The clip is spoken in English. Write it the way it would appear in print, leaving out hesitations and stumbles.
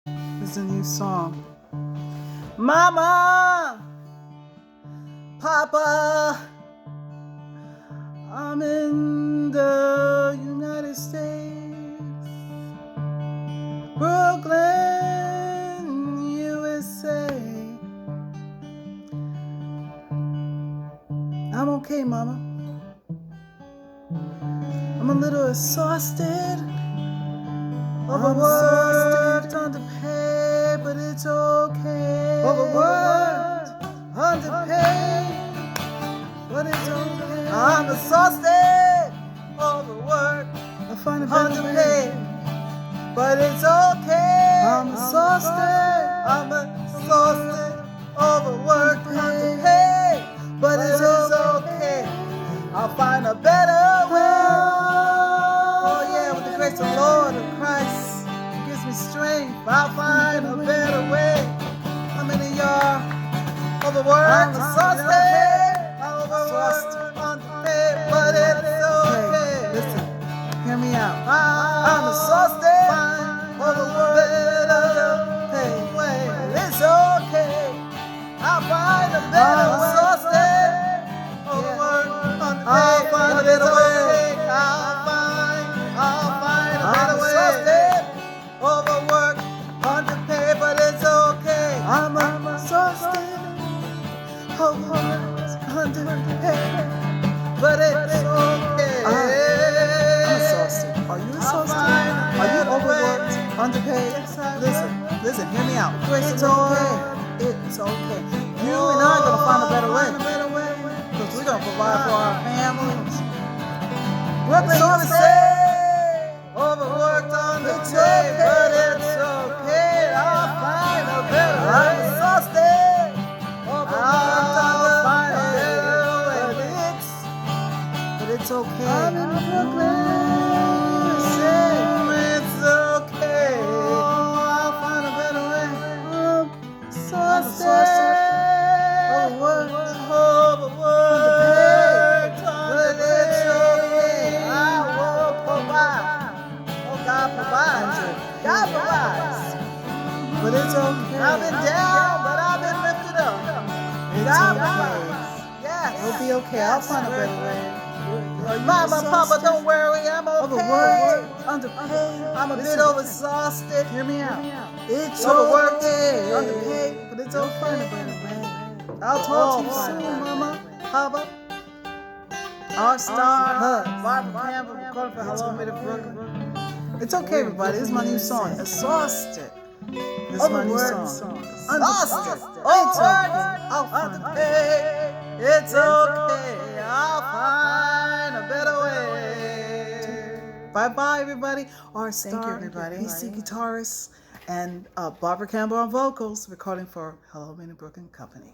It's a new song. Mama, Papa, I'm in the United States, Brooklyn, USA. I'm okay, Mama. I'm a little exhausted, overworked, underpaid, but it's okay. Overworked, underpaid, but it's okay. I'm exhausted, overworked, underpaid, but it's okay. I'm exhausted, overworked, underpaid, but it's okay. I'll find a better way. Oh yeah, with the grace of Lord of Christ gives me strength. I'll find a better way. How many of y'all overworked, exhausted, underpaid, but it's okay. Listen, hear me out. I'm exhausted, overworked, underpaid, but it's okay. I'll find a better way. I'll find a better way. I'll find a better way. Overworked, underpaid, but it's okay. I'm exhausted, overworked, underpaid, but it's okay. I'm exhausted. Are you exhausted? Are you overworked, underpaid? Listen, hear me out. It's okay. It's okay. You and I are gonna find a better way. Because we're gonna provide for our families. Brooklyn, USA, overworked, underpaid, but it's okay. I'll find a better way. I'm exhausted, overworked, underpaid, but it's okay. I'm in Brooklyn, USA. It's okay. I'll find a better way. I'm exhausted, overworked, but it's okay. I will provide. Oh, God provides. God provides. But it's okay. I've been down, but I've been lifted up. God provides. Yes. It'll be okay. I'll find a better way. Mama, Papa, don't worry. I'm okay. Overworked, underpaid. I'm a bit overexhausted. Hear me out. It's overworked, underpaid, but it's okay. I'll talk to you soon, Mama, Papa. Our star, Barbara Campbell, recording for Hello Made Brooklyn. It's okay, everybody. This is my new song. Exhausted. This is my new song. Exhausted. Underpaid. It's okay. I'll find a better way. Bye-bye, everybody. Our star, AC guitarist, and Barbara Campbell on vocals, recording for Hello Made Brooklyn Company.